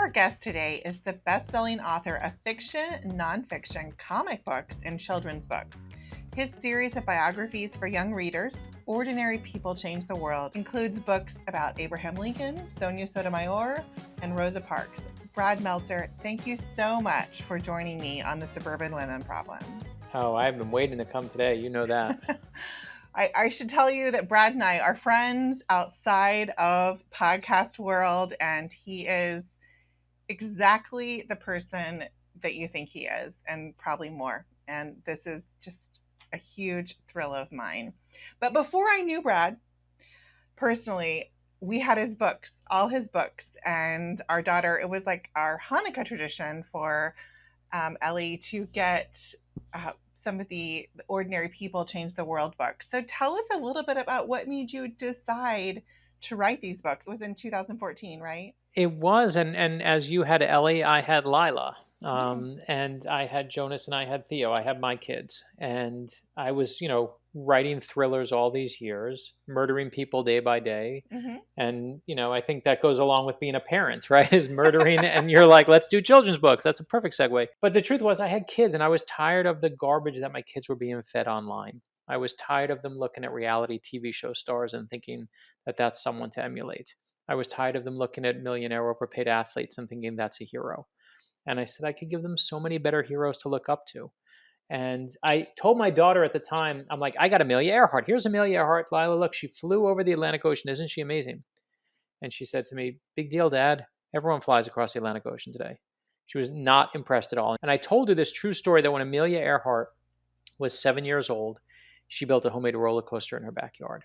Our guest today is the best-selling author of fiction, nonfiction, comic books, and children's books. His series of biographies for young readers, Ordinary People Change the World, includes books about Abraham Lincoln, Sonia Sotomayor, and Rosa Parks. Brad Meltzer, thank you so much for joining me on the Suburban Women Problem. Oh, I've been waiting to come today. You know that. I should tell you that Brad and I are friends outside of podcast world, and he is exactly the person that you think he is, and probably more. And this is just a huge thrill of mine. But before I knew Brad personally, we had his books, all his books, and our daughter, it was like our Hanukkah tradition for Ellie to get some of the Ordinary People Change the World books. So tell us a little bit about what made you decide to write these books. It was in 2014, right? It was, and as you had Ellie, I had Lila, Mm. and I had Jonas, and I had Theo. I had my kids, and I was, writing thrillers all these years, murdering people day by day, Mm-hmm. and I think that goes along with being a parent, right? Is murdering, and you're like, let's do children's books. That's a perfect segue. But the truth was, I had kids, and I was tired of the garbage that my kids were being fed online. I was tired of them looking at reality TV show stars and thinking that that's someone to emulate. I was tired of them looking at millionaire overpaid athletes and thinking that's a hero. And I said I could give them so many better heroes to look up to. And I told my daughter at the time, I'm like, I got Amelia Earhart. Here's Amelia Earhart. Lila, look, she flew over the Atlantic Ocean. Isn't she amazing? And she said to me, big deal, Dad. Everyone flies across the Atlantic Ocean today. She was not impressed at all. And I told her this true story that when Amelia Earhart was 7 years old, she built a homemade roller coaster in her backyard.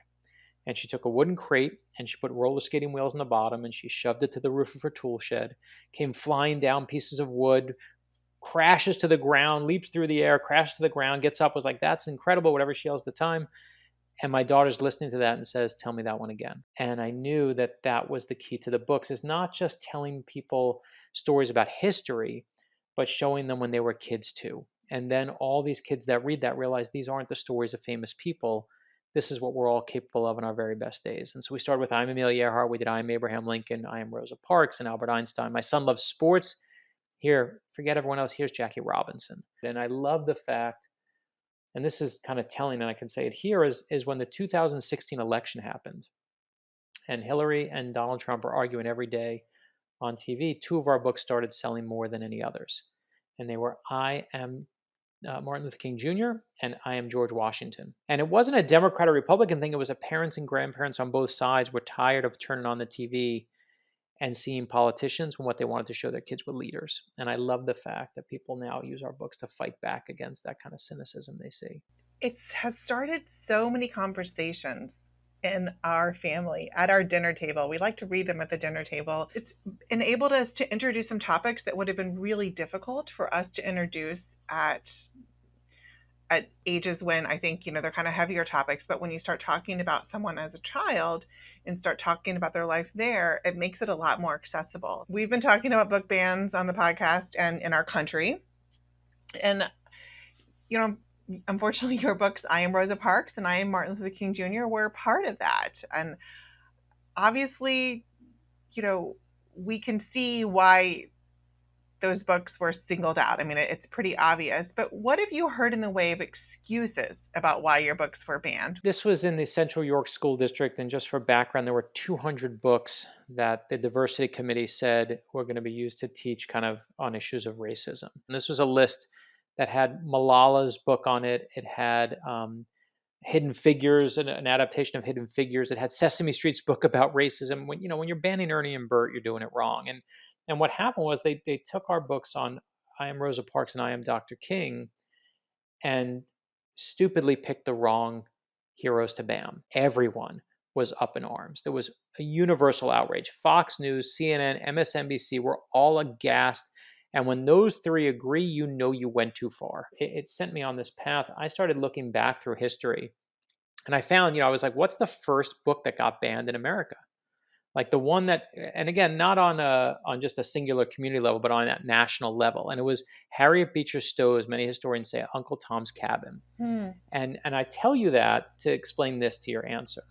And she took a wooden crate and she put roller skating wheels on the bottom and she shoved it to the roof of her tool shed, came flying down pieces of wood, crashes to the ground, leaps through the air, crashes to the ground, gets up, was like, that's incredible, whatever she yells at the time. And my daughter's listening to that and says, tell me that one again. And I knew that that was the key to the books, is not just telling people stories about history, but showing them when they were kids too. And then all these kids that read that realize these aren't the stories of famous people. This is what we're all capable of in our very best days. And so we started with I'm Amelia Earhart. We did I Am Abraham Lincoln, I Am Rosa Parks, and Albert Einstein. My son loves sports. Here, forget everyone else. Here's Jackie Robinson. And I love the fact, and this is kind of telling, and I can say it here, is when the 2016 election happened and Hillary and Donald Trump are arguing every day on TV, two of our books started selling more than any others. And they were I Am Martin Luther King Jr., and I Am George Washington. And it wasn't a Democrat or Republican thing. It was a parents and grandparents on both sides were tired of turning on the TV and seeing politicians when what they wanted to show their kids were leaders. And I love the fact that people now use our books to fight back against that kind of cynicism they see. It has started so many conversations in our family at our dinner table. We like to read them at the dinner table. It's enabled us to introduce some topics that would have been really difficult for us to introduce at ages when I think, they're kind of heavier topics. But when you start talking about someone as a child and start talking about their life there, it makes it a lot more accessible. We've been talking about book bans on the podcast and in our country. And, unfortunately, your books, I Am Rosa Parks and I Am Martin Luther King Jr., were part of that. And obviously, we can see why those books were singled out. I mean, it's pretty obvious. But what have you heard in the way of excuses about why your books were banned? This was in the Central York School District. And just for background, there were 200 books that the diversity committee said were going to be used to teach kind of on issues of racism. And this was a list that had Malala's book on it. It had Hidden Figures, an adaptation of Hidden Figures. It had Sesame Street's book about racism. When you're banning Ernie and Bert, you're doing it wrong. And what happened was they took our books on I Am Rosa Parks and I Am Dr. King and stupidly picked the wrong heroes to ban. Everyone was up in arms. There was a universal outrage. Fox News, CNN, MSNBC were all aghast. And when those three agree, you went too far. It sent me on this path. I started looking back through history and I found, I was like, what's the first book that got banned in America? Like the one that, and again, not on just a singular community level, but on that national level. And it was Harriet Beecher Stowe's, many historians say, Uncle Tom's Cabin. And I tell you that to explain this to your answer.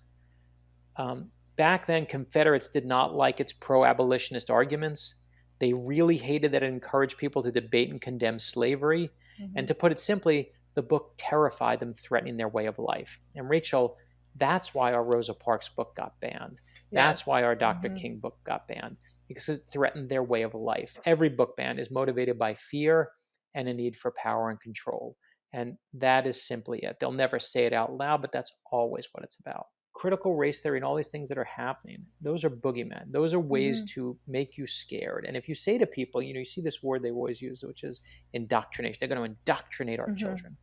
Back then, Confederates did not like its pro-abolitionist arguments. They really hated that it encouraged people to debate and condemn slavery. And Mhm. to put it simply, the book terrified them, threatening their way of life. And Rachel, that's why our Rosa Parks book got banned. Yes. That's why our Dr. Mhm. King book got banned, because it threatened their way of life. Every book ban is motivated by fear and a need for power and control. And that is simply it. They'll never say it out loud, but that's always what it's about. Critical race theory and all these things that are happening, those are boogeymen. Those are ways Mhm. to make you scared. And if you say to people, you see this word they always use, which is indoctrination. They're going to indoctrinate our Mhm. children.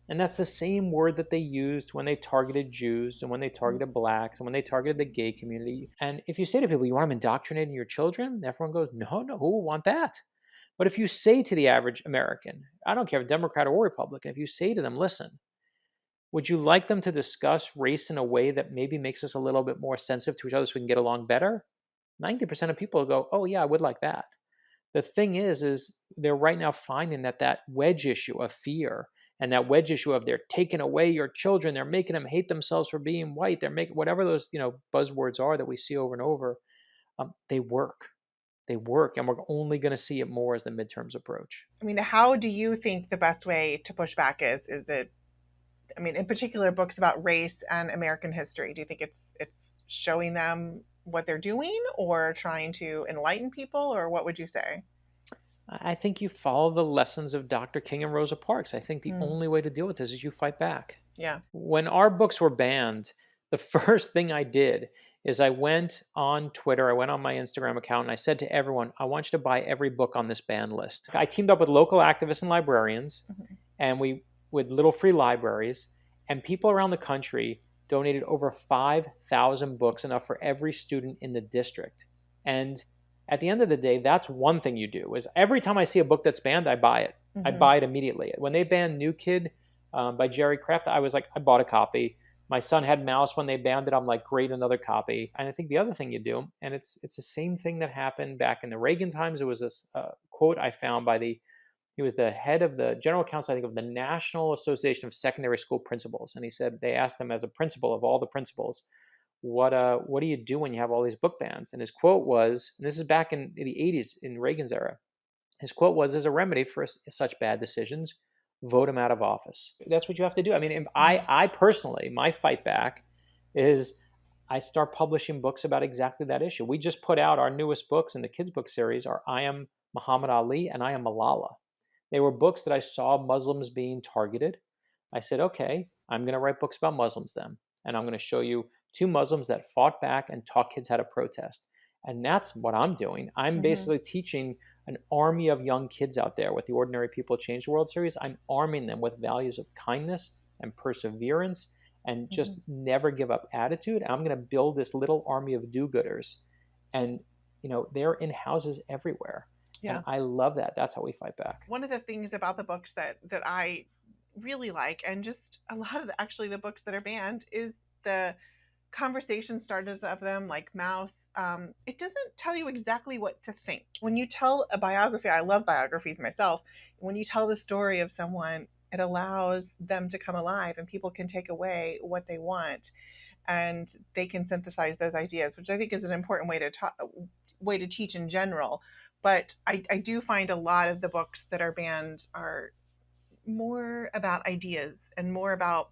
And that's the same word that they used when they targeted Jews and when they targeted blacks and when they targeted the gay community. And if you say to people, you want them indoctrinating your children? Everyone goes, no, who would want that? But if you say to the average American, I don't care if Democrat or Republican, if you say to them, listen, would you like them to discuss race in a way that maybe makes us a little bit more sensitive to each other so we can get along better? 90% of people go, oh, yeah, I would like that. The thing is they're right now finding that wedge issue of fear and that wedge issue of they're taking away your children, they're making them hate themselves for being white, they're making whatever those buzzwords are that we see over and over. They work. They work, and we're only going to see it more as the midterms approach. I mean, how do you think the best way to push back is? Is it, I mean, in particular, books about race and American history? Do you think it's showing them what they're doing, or trying to enlighten people, or what would you say? I think you follow the lessons of Dr. King and Rosa Parks. I think the Mm, only way to deal with this is you fight back. yeah. When our books were banned, the first thing I did is I went on Twitter, I went on my Instagram account, and I said to everyone, I want you to buy every book on this banned list. I teamed up with local activists and librarians, Mhm. and we with little free libraries, and people around the country donated over 5,000 books, enough for every student in the district. And at the end of the day, that's one thing you do is every time I see a book that's banned, I buy it. I Mhm. buy it immediately. When they banned New Kid by Jerry Craft, I was like, I bought a copy. My son had Mouse when they banned it. I'm like, great, another copy. And I think the other thing you do, and it's the same thing that happened back in the Reagan times. It was this quote I found by he was the head of the general counsel, I think, of the National Association of Secondary School Principals. And he said they asked him as a principal of all the principals, what do you do when you have all these book bans? And his quote was, and this is back in the 80s in Reagan's era, his quote was, as a remedy for such bad decisions, vote him out of office. That's what you have to do. I mean, Mhm. I personally, my fight back is I start publishing books about exactly that issue. We just put out our newest books in the kids' book series are I Am Muhammad Ali and I Am Malala. They were books that I saw Muslims being targeted. I said, okay, I'm going to write books about Muslims then. And I'm going to show you two Muslims that fought back and taught kids how to protest. And that's what I'm doing. I'm Mhm. basically teaching an army of young kids out there with the Ordinary People Change the World series. I'm arming them with values of kindness and perseverance and Mhm. just never give up attitude. And I'm going to build this little army of do-gooders. And, they're in houses everywhere. And Yeah. I love that. That's how we fight back. One of the things about the books that I really like, and just a lot of actually the books that are banned, is the conversation starters of them, like Mouse. It doesn't tell you exactly what to think. When you tell a biography, I love biographies myself. When you tell the story of someone, it allows them to come alive, and people can take away what they want, and they can synthesize those ideas, which I think is an important way to teach in general. But I do find a lot of the books that are banned are more about ideas and more about,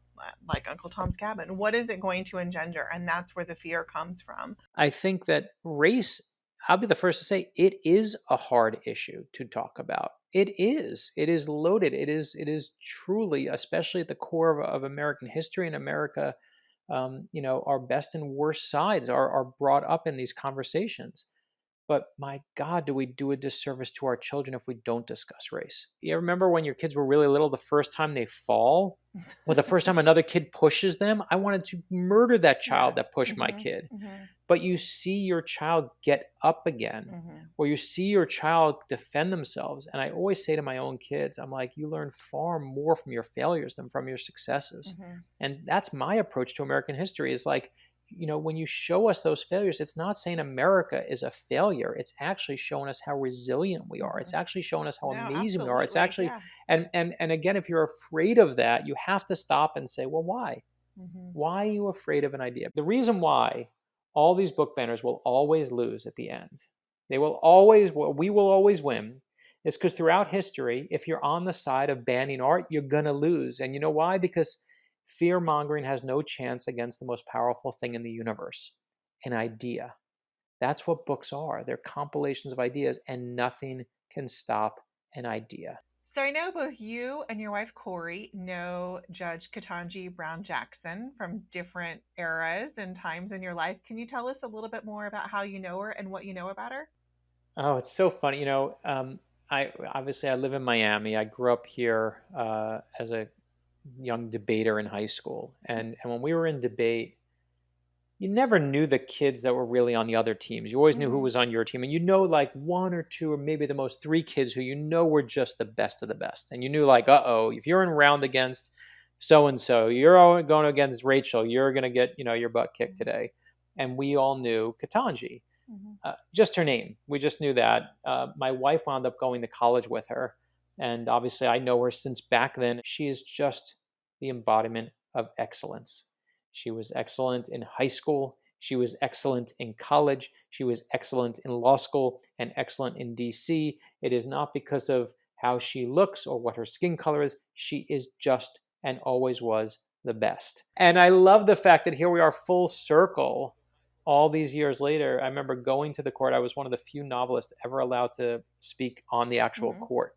like Uncle Tom's Cabin. What is it going to engender? And that's where the fear comes from. I think that race, I'll be the first to say, it is a hard issue to talk about. It is. It is loaded. It is truly, especially at the core of American history and America, our best and worst sides are brought up in these conversations. But my God, do we do a disservice to our children if we don't discuss race? You remember when your kids were really little, the first time they fall, or the first time another kid pushes them? I wanted to murder that child Yes. that pushed my Mm-hmm. kid. Mm-hmm. But you see your child get up again, Mm-hmm. or you see your child defend themselves. And I always say to my own kids, I'm like, you learn far more from your failures than from your successes. Mm-hmm. And that's my approach to American history is like, when you show us those failures, it's not saying America is a failure. It's actually showing us how resilient we are. Mm-hmm. It's actually showing us how No, amazing we are. It's absolutely. actually, Yeah. and again, if you're afraid of that, you have to stop and say, well, why? Mm-hmm. Why are you afraid of an idea? The reason why all these book banners will always lose at the end We will always win, is because throughout history, if you're on the side of banning art, you're going to lose. And you know why? Because fear mongering has no chance against the most powerful thing in the universe, an idea. That's what books are. They're compilations of ideas, and nothing can stop an idea. So I know both you and your wife Corey know Judge Ketanji Brown Jackson from different eras and times in your life. Can you tell us a little bit more about how you know her and what you know about her? Oh, it's so funny. I live in Miami. I grew up here as a young debater in high school, and when we were in debate, you never knew the kids that were really on the other teams. You always knew who Mm-hmm. was on your team, and you know like one or two or maybe the most three kids who you know were just the best of the best. And you knew like, uh-oh, if you're in round against so and so, you're all going against Rachel, you're gonna get your butt kicked today. And we all knew Katanji, Mm-hmm. just her name. We just knew that. My wife wound up going to college with her, and obviously I know her since back then. She is just the embodiment of excellence. She was excellent in high school. She was excellent in college. She was excellent in law school and excellent in DC. It is not because of how she looks or what her skin color is. She is just and always was the best. And I love the fact that here we are full circle all these years later. I remember going to the court. I was one of the few novelists ever allowed to speak on the actual Mm-hmm. court.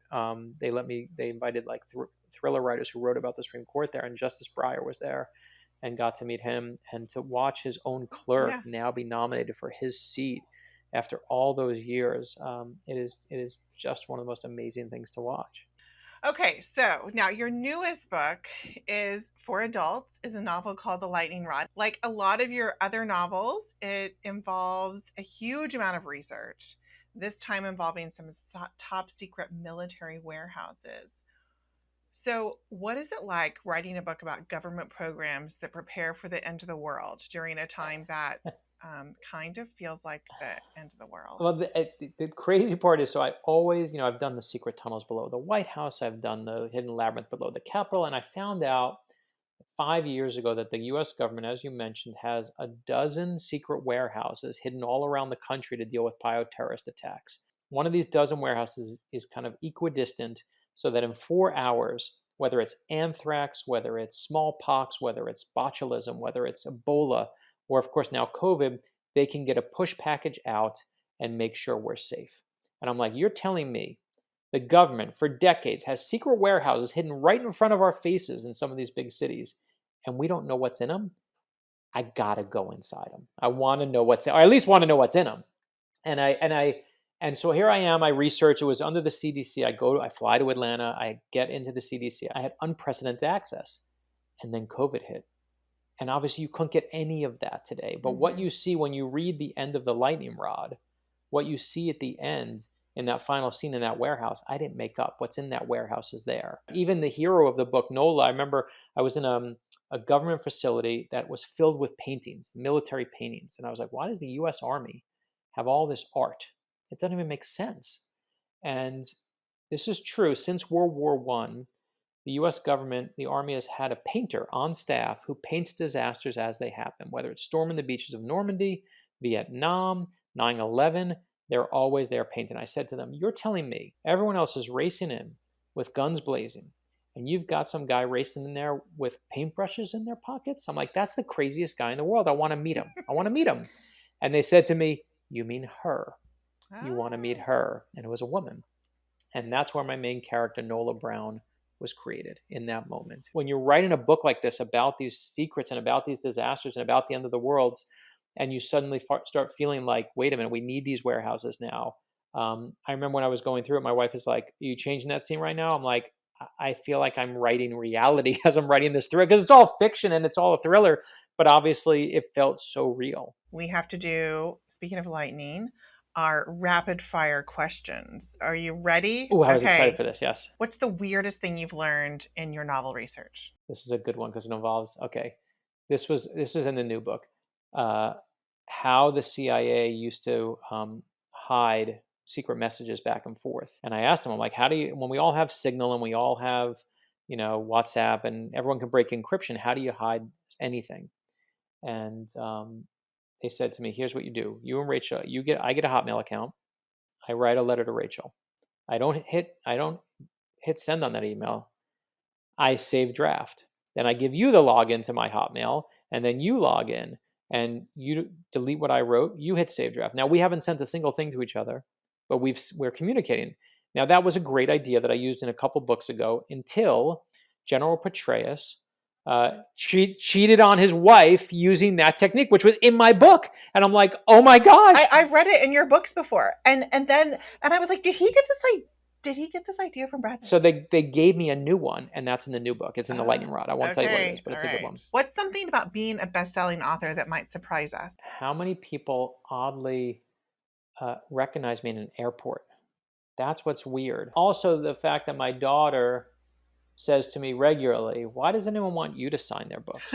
They invited like thriller writers who wrote about the Supreme Court there, and Justice Breyer was there, and got to meet him and to watch his own clerk Yeah. now be nominated for his seat after all those years. It is just one of the most amazing things to watch. Okay, so now your newest book is for adults, is a novel called The Lightning Rod. Like a lot of your other novels, it involves a huge amount of research, this time involving some top secret military warehouses. So, what is it like writing a book about government programs that prepare for the end of the world during a time that kind of feels like the end of the world? Well, the crazy part is, so I always, I've done the secret tunnels below the White House, I've done the hidden labyrinth below the Capitol, and I found out 5 years ago that the US government, as you mentioned, has a dozen secret warehouses hidden all around the country to deal with bioterrorist attacks. One of these dozen warehouses is kind of equidistant, so that in 4 hours, whether it's anthrax, whether it's smallpox, whether it's botulism, whether it's Ebola, or of course now COVID, they can get a push package out and make sure we're safe. And I'm like, you're telling me the government for decades has secret warehouses hidden right in front of our faces in some of these big cities, and we don't know what's in them? I gotta go inside them. I want to know what's, or at least want to know what's in them. And so here I am. I research. It was under the CDC. I fly to Atlanta. I get into the CDC. I had unprecedented access, and then COVID hit. And obviously, you couldn't get any of that today. But what Mm-hmm. you see when you read the end of the lightning rod, what you see at the end in that final scene in that warehouse, I didn't make up. What's in that warehouse is there. Even the hero of the book, Nola, I remember I was in a government facility that was filled with paintings, military paintings. And I was like, why does the US Army have all this art? It doesn't even make sense. And this is true. Since World War One, the US government, the Army has had a painter on staff who paints disasters as they happen, whether it's storming the beaches of Normandy, Vietnam, 9/11, they're always there painting. I said to them, you're telling me everyone else is racing in with guns blazing, and you've got some guy racing in there with paintbrushes in their pockets? I'm like, that's the craziest guy in the world. I want to meet him. I want to meet him. And they said to me, you mean her? You want to meet Oh. her? And it was a woman. And that's where my main character, Nola Brown, was created in that moment. When you're writing a book like this about these secrets and about these disasters and about the end of the worlds, and you suddenly start feeling like, wait a minute, we need these warehouses now. I remember when I was going through it, my wife is like, are you changing that scene right now? I'm like, I feel like I'm writing reality as I'm writing this through, because it's all fiction and it's all a thriller, but obviously it felt so real. We have to do, speaking of lightning, our rapid fire questions. Are you ready? Oh, I was excited Okay. for this. Yes. What's the weirdest thing you've learned in your novel research? This is a good one because it involves, okay. This is in the new book. Uh, how the CIA used to hide secret messages back and forth. And I asked them, I'm like, how do you, when we all have Signal and we all have, WhatsApp and everyone can break encryption, how do you hide anything? And they said to me, here's what you do. You and Rachel, I get a Hotmail account. I write a letter to Rachel. I don't hit send on that email. I save draft. Then I give you the login to my Hotmail, and then you log in and you delete what I wrote. You hit save draft. Now we haven't sent a single thing to each other, but we're communicating. Now that was a great idea that I used in a couple books ago until General Petraeus cheated on his wife using that technique, which was in my book, and I'm like, oh my gosh! I read it in your books before, and I was like, did he get this idea from Brad? So they gave me a new one, and that's in the new book. It's in the lightning rod. I won't tell you what it is, Okay, but all it's a good right. one. What's something about being a best-selling author that might surprise us? How many people oddly recognize me in an airport? That's what's weird. Also, the fact that my daughter says to me regularly, "Why does anyone want you to sign their books?"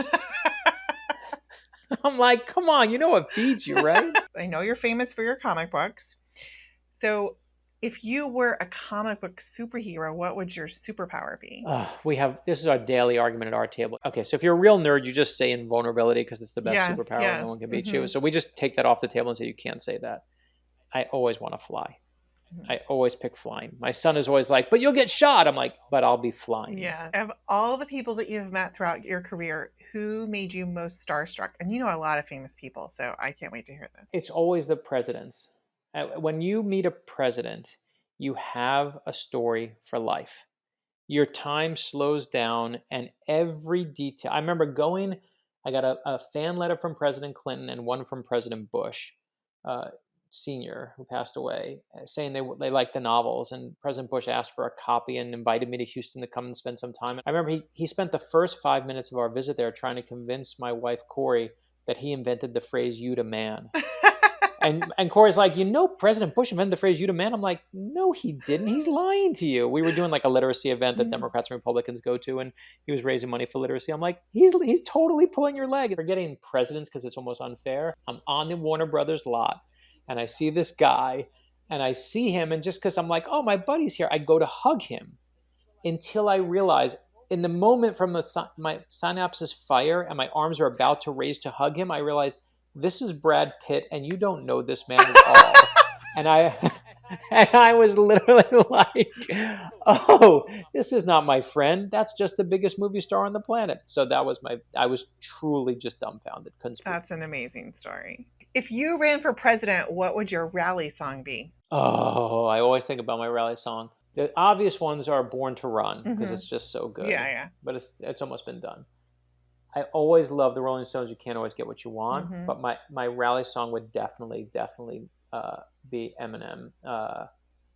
I'm like, come on, you know what feeds you, right? I know you're famous for your comic books. So, if you were a comic book superhero, what would your superpower be? This is our daily argument at our table. Okay, so if you're a real nerd, you just say invulnerability because it's the best Yes, superpower. yes. No one can beat you. So we just take that off the table and say you can't say that. I always want to fly. I always pick flying. My son is always like, but you'll get shot. I'm like, but I'll be flying. Yeah. Of all the people that you've met throughout your career, who made you most starstruck? And you know a lot of famous people, so I can't wait to hear this. It's always the presidents. When you meet a president, you have a story for life. Your time slows down, and every detail. I remember I got a fan letter from President Clinton and one from President Bush, Sr., who passed away, saying they liked the novels. And President Bush asked for a copy and invited me to Houston to come and spend some time. I remember he spent the first 5 minutes of our visit there trying to convince my wife, Corey, that he invented the phrase "you to man." And Corey's like, President Bush invented the phrase "you to man." I'm like, no, he didn't. He's lying to you. We were doing like a literacy event that Democrats and Republicans go to, and he was raising money for literacy. I'm like, he's totally pulling your leg. Forgetting presidents because it's almost unfair. I'm on the Warner Brothers lot, and I see this guy, and I see him, and just because I'm like, oh, my buddy's here, I go to hug him until I realize in the moment from my synapses fire and my arms are about to raise to hug him, I realize this is Brad Pitt and you don't know this man at all. And I was literally like, oh, this is not my friend. That's just the biggest movie star on the planet. So I was truly just dumbfounded. That's an amazing story. If you ran for president, what would your rally song be? Oh, I always think about my rally song. The obvious ones are Born to Run because it's just so good. Yeah. But it's almost been done. I always love the Rolling Stones. You can't always get what you want, but my rally song would definitely be Eminem.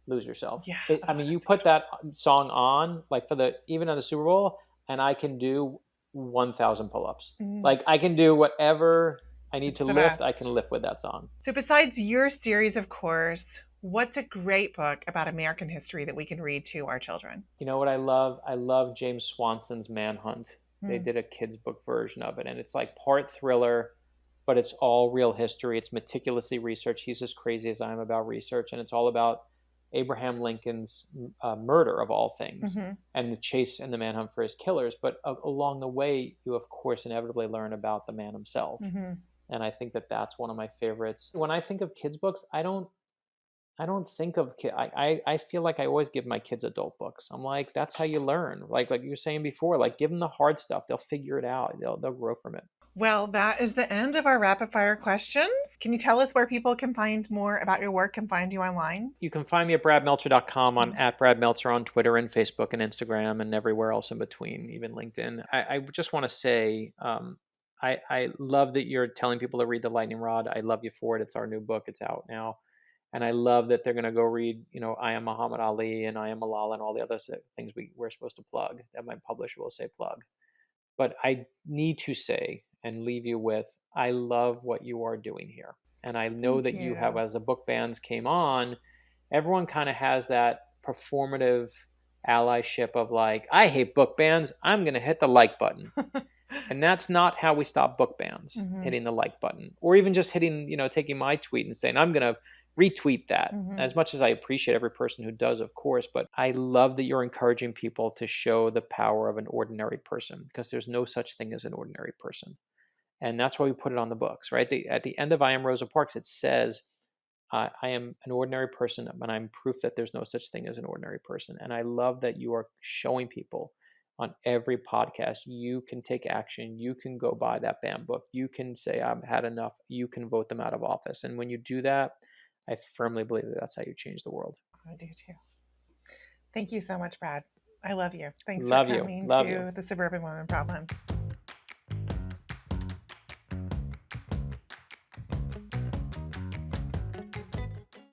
Lose Yourself. Yeah. You put that song on like even on the Super Bowl, and I can do 1,000 pull-ups. Like I can do whatever I need to lift. I can lift with that song. So besides your series, of course, what's a great book about American history that we can read to our children? You know what I love? I love James Swanson's Manhunt. They did a kid's book version of it, and it's like part thriller, but it's all real history. It's meticulously researched. He's as crazy as I am about research, and it's all about Abraham Lincoln's murder of all things and the chase and the manhunt for his killers. But along the way, you of course inevitably learn about the man himself. And I think that's one of my favorites. When I think of kids' books, I don't think of kids. I feel like I always give my kids adult books. I'm like, that's how you learn. Like you were saying before, like give them the hard stuff. They'll figure it out. They'll grow from it. Well, that is the end of our rapid fire questions. Can you tell us where people can find more about your work and find you online? You can find me at bradmeltzer.com. I'm at Brad Meltzer on Twitter and Facebook and Instagram and everywhere else in between, even LinkedIn. I just want to say, I love that you're telling people to read The Lightning Rod. I love you for it. It's our new book. It's out now. And I love that they're going to go read, I Am Muhammad Ali and I Am Malala and all the other things we're supposed to plug that my publisher will say plug. But I need to say and leave you with, I love what you are doing here. And I know that you have, as the book bans came on, everyone kind of has that performative allyship of like, I hate book bans. I'm going to hit the like button. And that's not how we stop book bans, hitting the like button. Or even just hitting, taking my tweet and saying, I'm going to retweet that. As much as I appreciate every person who does, of course, but I love that you're encouraging people to show the power of an ordinary person because there's no such thing as an ordinary person. And that's why we put it on the books, right? At the end of I Am Rosa Parks, it says, I am an ordinary person, and I'm proof that there's no such thing as an ordinary person. And I love that you are showing people on every podcast, you can take action. You can go buy that BAM book. You can say, I've had enough. You can vote them out of office. And when you do that, I firmly believe that that's how you change the world. I do too. Thank you so much, Brad. I love you. Thanks for Love you. coming Love you. to the Suburban Woman Problem.